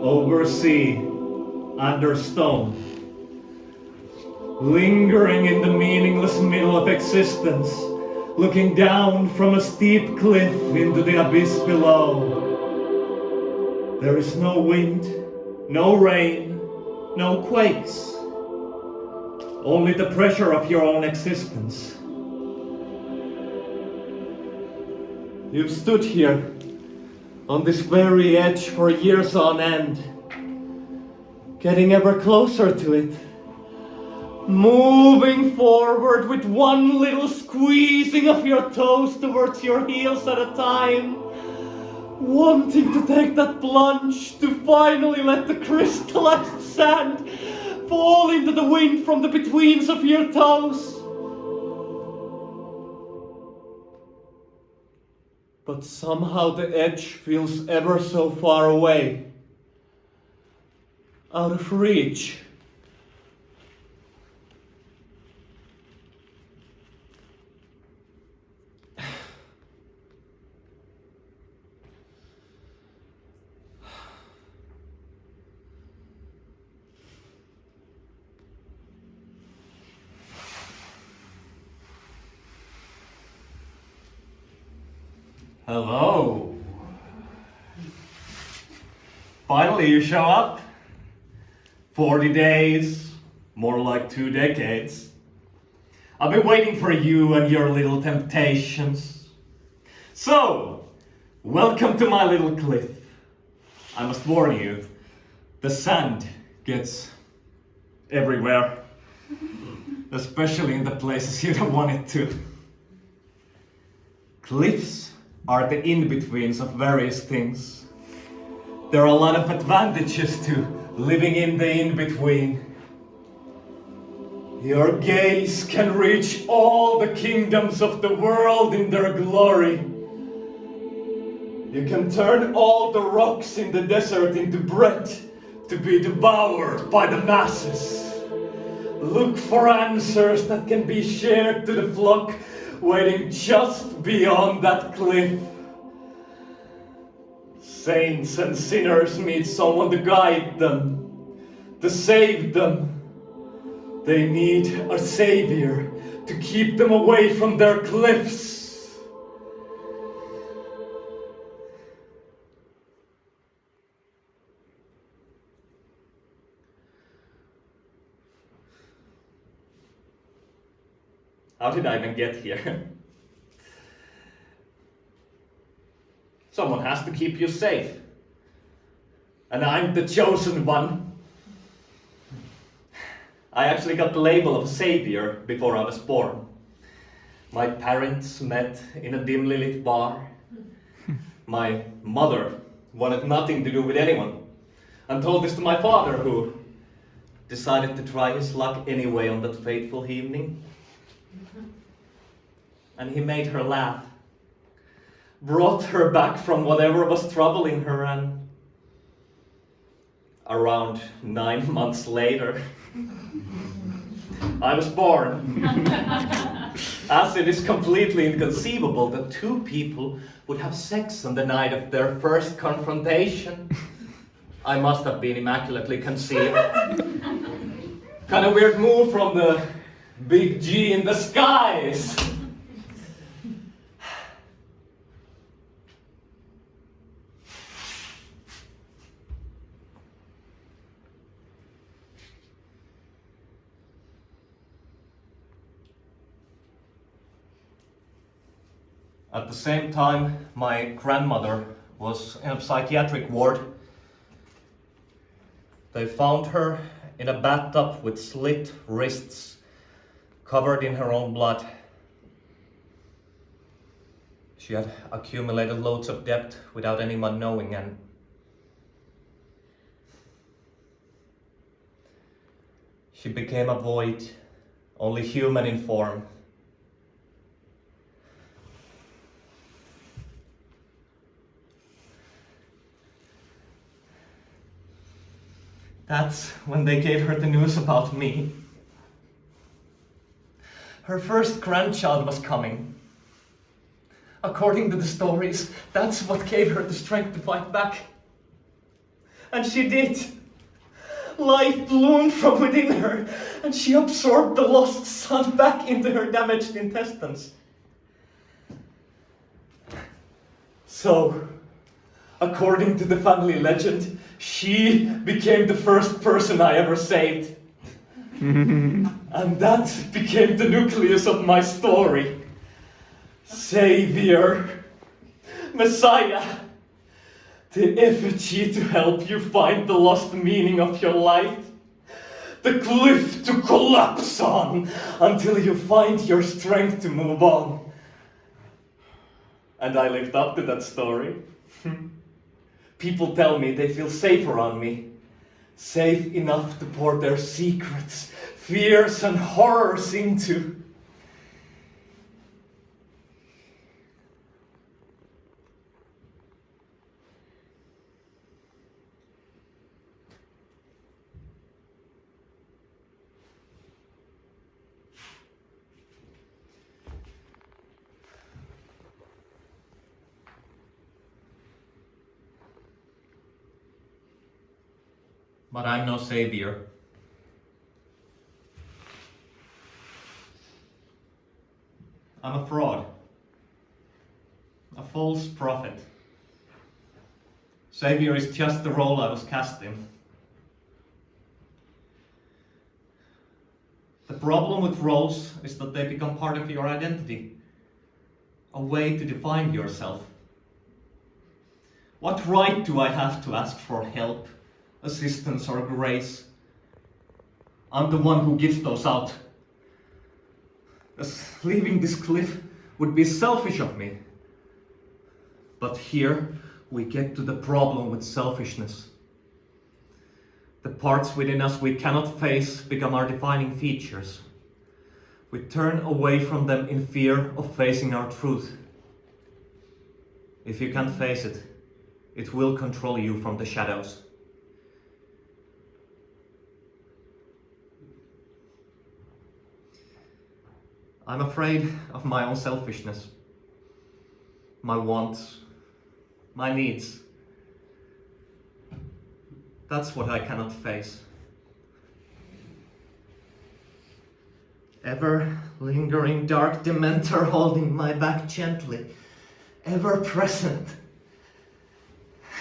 over sea, under stone, lingering in the meaningless middle of existence, looking down from a steep cliff into the abyss below. There is no wind, no rain, no quakes, only the pressure of your own existence. You've stood here on this very edge for years on end, getting ever closer to it, moving forward with one little squeezing of your toes towards your heels at a time, wanting to take that plunge to finally let the crystallized sand fall into the wind from the betweens of your toes. But somehow the edge feels ever so far away, out of reach. Hello. Finally you show up. 40 days, more like 2 decades. I've been waiting for you and your little temptations. So, welcome to my little cliff. I must warn you, the sand gets everywhere. Especially in the places you don't want it to. Cliffs are the in-betweens of various things. There are a lot of advantages to living in the in-between. Your gaze can reach all the kingdoms of the world in their glory. You can turn all the rocks in the desert into bread to be devoured by the masses. Look for answers that can be shared to the flock waiting just beyond that cliff. Saints and sinners need someone to guide them, to save them. They need a savior to keep them away from their cliffs. How did I even get here? Someone has to keep you safe. And I'm the chosen one. I actually got the label of a savior before I was born. My parents met in a dimly lit bar. My mother wanted nothing to do with anyone and told this to my father, who decided to try his luck anyway on that fateful evening. And he made her laugh, brought her back from whatever was troubling her, and around 9 months later, I was born. As it is completely inconceivable that two people would have sex on the night of their first confrontation, I must have been immaculately conceived. Kind of weird move from the big G in the skies. At the same time, my grandmother was in a psychiatric ward. They found her in a bathtub with slit wrists, covered in her own blood. She had accumulated loads of debt without anyone knowing, and she became a void, only human in form. That's when they gave her the news about me. Her first grandchild was coming. According to the stories, that's what gave her the strength to fight back. And she did. Life bloomed from within her, and she absorbed the lost sun back into her damaged intestines. So, according to the family legend, she became the first person I ever saved. And that became the nucleus of my story. Savior, Messiah, the effigy to help you find the lost meaning of your life. The cliff to collapse on until you find your strength to move on. And I lived up to that story. People tell me they feel safe around me. Safe enough to pour their secrets, fears and horrors into. But I'm no savior. I'm a fraud. A false prophet. Savior is just the role I was cast in. The problem with roles is that they become part of your identity. A way to define yourself. What right do I have to ask for help, assistance or grace? I'm the one who gives those out. As leaving this cliff would be selfish of me. But here we get to the problem with selfishness. The parts within us we cannot face become our defining features. We turn away from them in fear of facing our truth. If you can't face it, it will control you from the shadows. I'm afraid of my own selfishness, my wants, my needs. That's what I cannot face. Ever lingering dark dementor holding my back gently, ever present,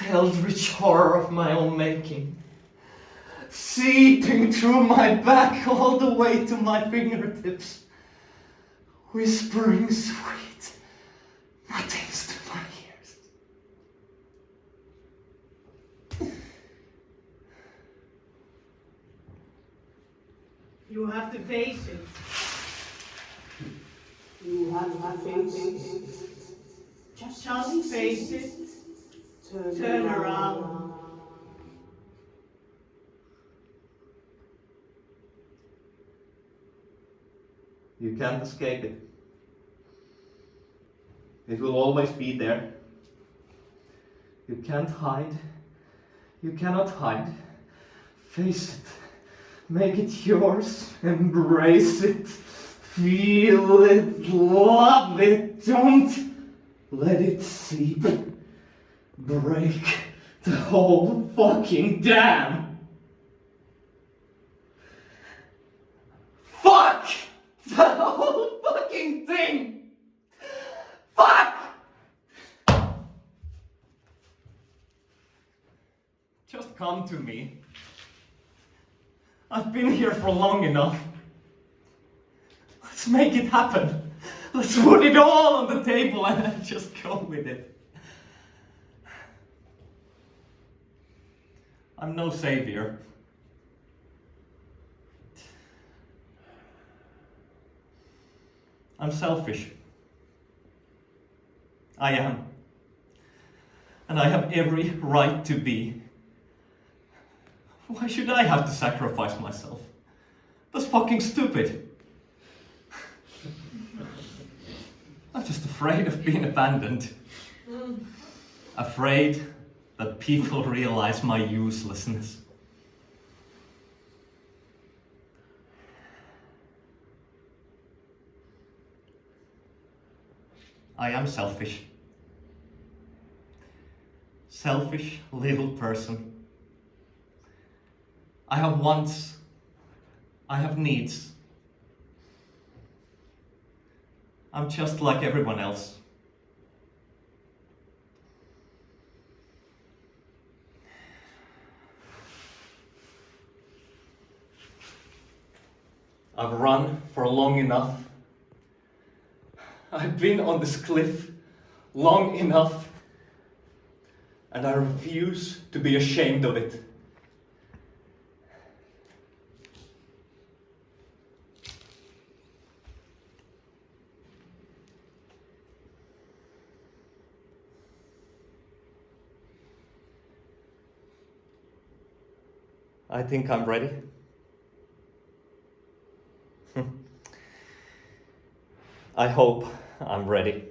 eldritch horror of my own making, seeping through my back all the way to my fingertips. Whispering sweet nothings to my ears. You have to face it. You have to face it. Just face it. Turn around. You can't escape it. It will always be there. You can't hide. You cannot hide. Face it. Make it yours. Embrace it. Feel it. Love it. Don't let it seep. Break the whole fucking dam. Fuck! The whole fucking thing! Fuck! Just come to me. I've been here for long enough. Let's make it happen. Let's put it all on the table and just go with it. I'm no savior. I'm selfish. I am. And I have every right to be. Why should I have to sacrifice myself? That's fucking stupid. I'm just afraid of being abandoned. Afraid that people realize my uselessness. I am selfish. Selfish little person. I have wants. I have needs. I'm just like everyone else. I've run for long enough. I've been on this cliff long enough, and I refuse to be ashamed of it. I think I'm ready. I hope I'm ready.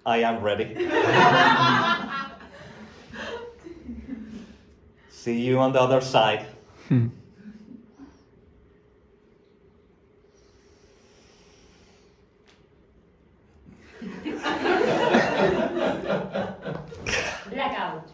I am ready. See you on the other side. Blackout.